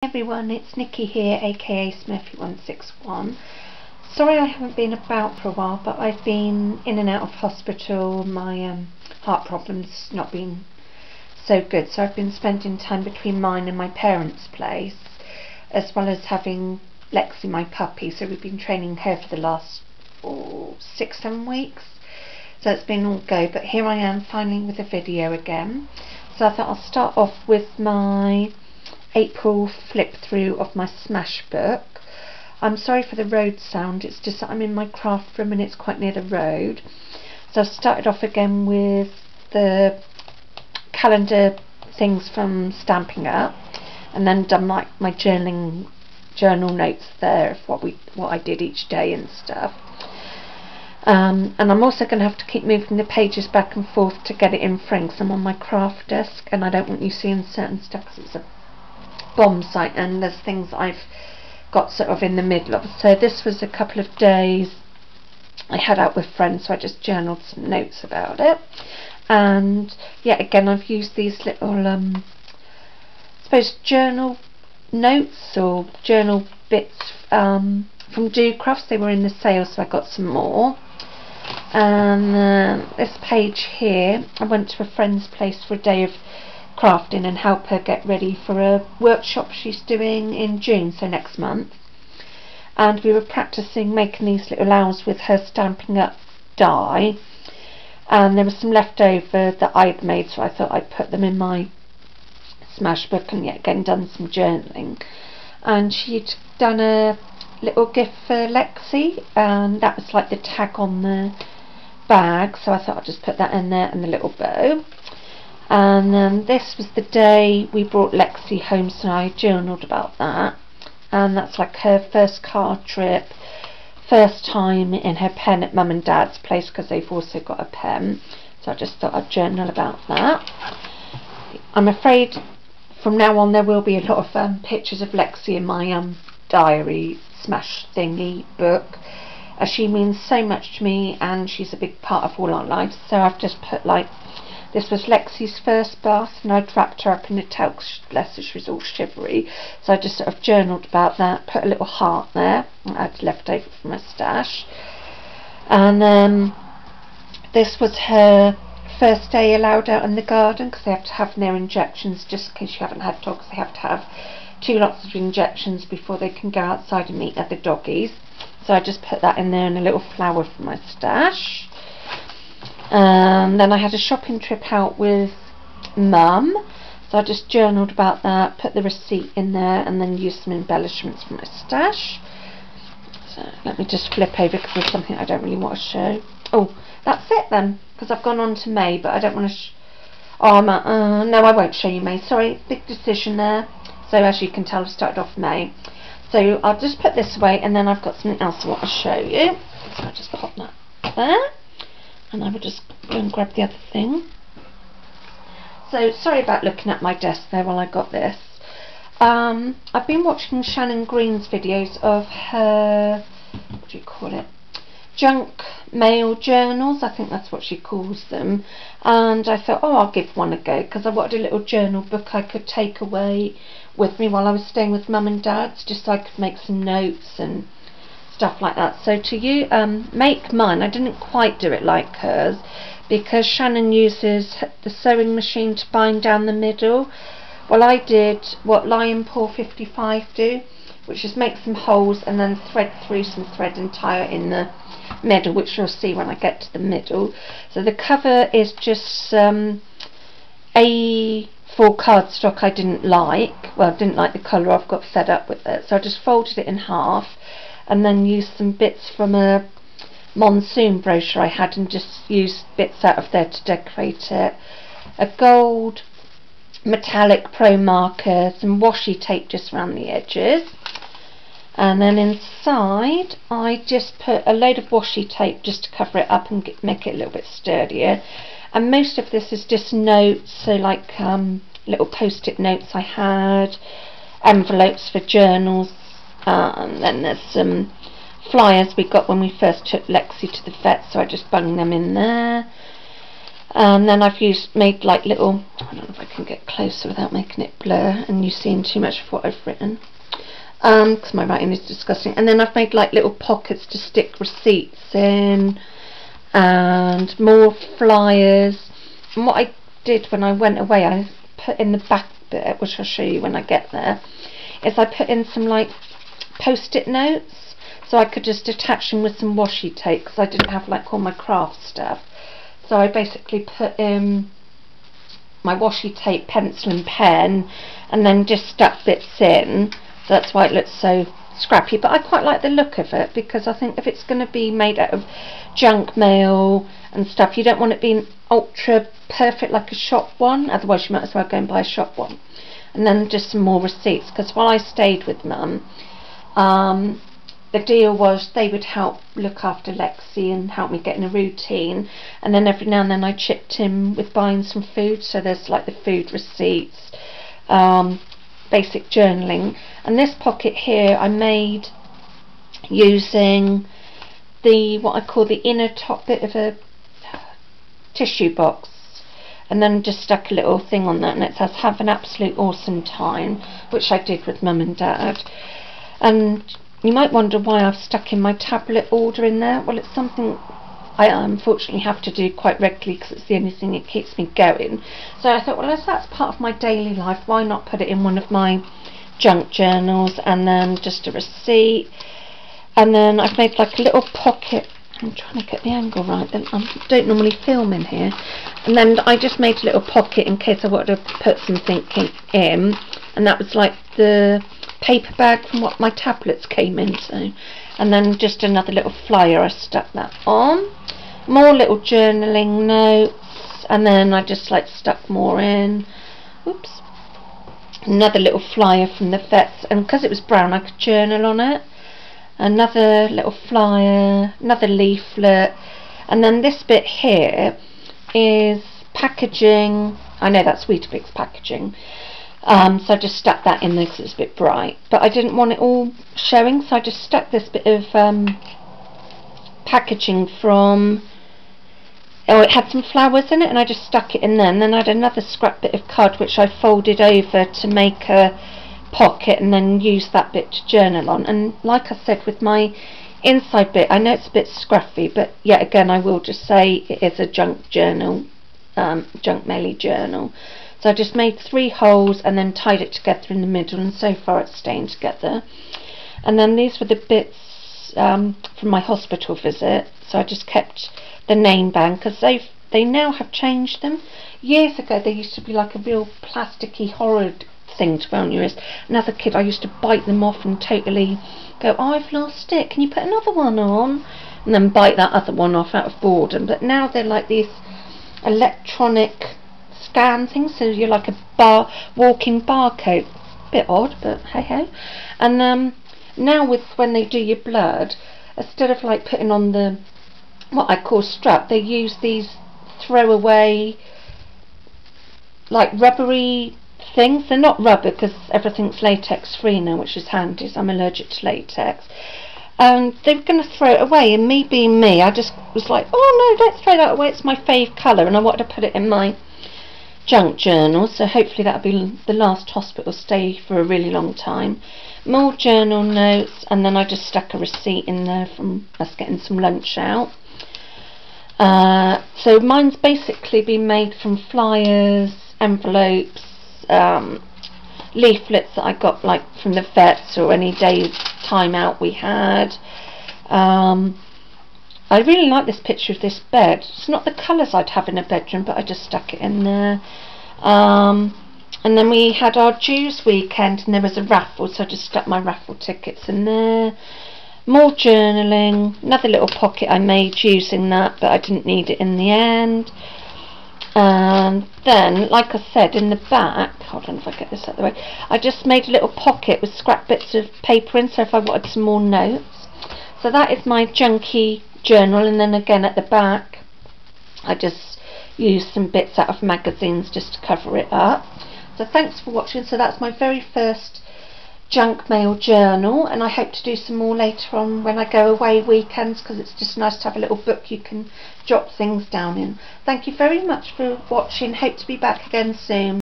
Hey everyone, it's Nikki here, aka Smurfy161. Sorry I haven't been about for a while, but I've been in and out of hospital. My heart problem's not been so good, so I've been spending time between mine and my parents' place, as well as having Lexi, my puppy. So we've been training her for the last 6-7 weeks. So it's been all go, but here I am finally with a video again. So I thought I'll start off with my April flip through of my Smash book. I'm sorry for the road sound, it's just that I'm in my craft room and it's quite near the road. So I've started off again with the calendar things from Stampin' Up, and then done like my journal notes there of what I did each day and stuff. And I'm also going to have to keep moving the pages back and forth to get it in frame, because I'm on my craft desk and I don't want you seeing certain stuff because it's a bomb site and there's things I've got sort of in the middle of. So this was a couple of days I had out with friends, so I just journaled some notes about it. And yeah, again I've used these little I suppose journal notes or journal bits from Do Crafts. They were in the sale, so I got some more. And this page here, I went to a friend's place for a day of crafting and help her get ready for a workshop she's doing in June, so next month. And we were practicing making these little owls with her Stampin' Up die, and there was some left over that I'd made, so I thought I'd put them in my Smash book, and yet again done some journaling. And she'd done a little gift for Lexi, and that was like the tag on the bag, so I thought I'd just put that in there and the little bow. And this was the day we brought Lexi home, so I journaled about that. And that's like her first car trip, first time in her pen at mum and dad's place, because they've also got a pen, so I just thought I'd journal about that. I'm afraid from now on there will be a lot of pictures of Lexi in my diary Smash thingy book, as she means so much to me and she's a big part of all our lives. So I've just put like, this was Lexi's first bath and I'd wrapped her up in a towel, bless her, she was all shivery, so I just sort of journaled about that, put a little heart there I'd left over from her stash. And this was her first day allowed out in the garden, because they have to have their injections, just in case you haven't had dogs, they have to have 2 lots of injections before they can go outside and meet other doggies. So I just put that in there and a little flower for my stash. Then I had a shopping trip out with mum, so I just journaled about that, put the receipt in there, and then used some embellishments for my stash. So let me just flip over because there's something I don't really want to show. Oh, that's it then, because I've gone on to May, but I don't want to no, I won't show you May, sorry, big decision there. So as you can tell, I've started off May. So I'll just put this away, and then I've got something else I want to show you. So I'll just pop that there, and I will just go and grab the other thing. So sorry about looking at my desk there while I got this. I've been watching Shannon Green's videos of her, what do you call it, junk mail journals, I think that's what she calls them, and I thought, oh, I'll give one a go, because I wanted a little journal book I could take away with me while I was staying with mum and dad's, just so I could make some notes and stuff like that. So to make mine, I didn't quite do it like hers, because Shannon uses the sewing machine to bind down the middle. Well, I did what Lion Paw 55 do, which is make some holes and then thread through some thread and tie it in the middle, which you'll see when I get to the middle. So the cover is just A4 cardstock I didn't like. Well, I didn't like the colour, I've got fed up with it, so I just folded it in half and then used some bits from a monsoon brochure I had and just used bits out of there to decorate it. A gold metallic pro marker, some washi tape just around the edges, and then inside I just put a load of washi tape just to cover it up and make it a little bit sturdier. And most of this is just notes, so like little post-it notes I had, envelopes for journals, and then there's some flyers we got when we first took Lexi to the vet, so I just bung them in there. And then I've made like little, I don't know if I can get closer without making it blur and you seeing too much of what I've written, because my writing is disgusting. And then I've made like little pockets to stick receipts in and more flyers. And what I did when I went away, I put in the back bit, which I'll show you when I get there, is I put in some like post-it notes so I could just attach them with some washi tape, because I didn't have like all my craft stuff. So I basically put in my washi tape, pencil and pen, and then just stuck bits in. So that's why it looks so scrappy, but I quite like the look of it, because I think if it's going to be made out of junk mail and stuff, you don't want it being ultra perfect like a shop one, otherwise you might as well go and buy a shop one. And then just some more receipts, because while I stayed with Mum, the deal was they would help look after Lexi and help me get in a routine, and then every now and then I chipped in with buying some food. So there's like the food receipts, basic journaling. And this pocket here I made using the, what I call the inner top bit of a tissue box, and then just stuck a little thing on that, and it says "Have an absolute awesome time," which I did with Mum and Dad. And you might wonder why I've stuck in my tablet order in there. Well, it's something I unfortunately have to do quite regularly, because it's the only thing that keeps me going. So I thought, well, as that's part of my daily life, why not put it in one of my junk journals? And then just a receipt, and then I've made like a little pocket. I'm trying to get the angle right, then I don't normally film in here. And then I just made a little pocket in case I wanted to put something in, and that was like the paper bag from what my tablets came in. So, and then just another little flyer, I stuck that on. More little journaling notes, and then I just like stuck more in. Oops. Another little flyer from the vets, and because it was brown I could journal on it. Another little flyer, another leaflet, and then this bit here is packaging. I know that's Weetabix packaging, so I just stuck that in there because it's a bit bright, but I didn't want it all showing, so I just stuck this bit of packaging from, oh, it had some flowers in it, and I just stuck it in there. And then I had another scrap bit of card which I folded over to make a pocket, and then use that bit to journal on. And like I said, with my inside bit, I know it's a bit scruffy, but yet again I will just say it is a junk journal, junk maily journal. So I just made 3 holes and then tied it together in the middle, and so far it's staying together. And then these were the bits from my hospital visit, so I just kept the name band, because they now have changed them. Years ago they used to be like a real plasticky horrid thing to wear on your wrist, and as a kid I used to bite them off and totally go, oh, I've lost it, can you put another one on, and then bite that other one off out of boredom. But now they're like these electronic scan things, so you're like a walking barcode. Bit odd, but hey ho. And now with when they do your blood, instead of like putting on the what I call strap, they use these throwaway like rubbery things. They're not rubber because everything's latex free now, which is handy, so I'm allergic to latex. And they were going to throw it away, and me being me, I just was like, oh no, don't throw that away, it's my fave colour, and I wanted to put it in my junk journal, so hopefully that'll be the last hospital stay for a really long time. More journal notes, and then I just stuck a receipt in there from us getting some lunch out. So mine's basically been made from flyers, envelopes, leaflets that I got like from the vets or any day time out we had. I really like this picture of this bed. It's not the colours I'd have in a bedroom, but I just stuck it in there. And then we had our Jews weekend, and there was a raffle, so I just stuck my raffle tickets in there. More journaling, another little pocket I made using that, but I didn't need it in the end. And then, like I said, in the back, hold on if I get this out of the way, I just made a little pocket with scrap bits of paper in, so if I wanted some more notes. So that is my junky journal, and then again at the back I just used some bits out of magazines just to cover it up. So thanks for watching. So that's my very first junk mail journal, and I hope to do some more later on when I go away weekends, because it's just nice to have a little book you can jot things down in. Thank you very much for watching. Hope to be back again soon.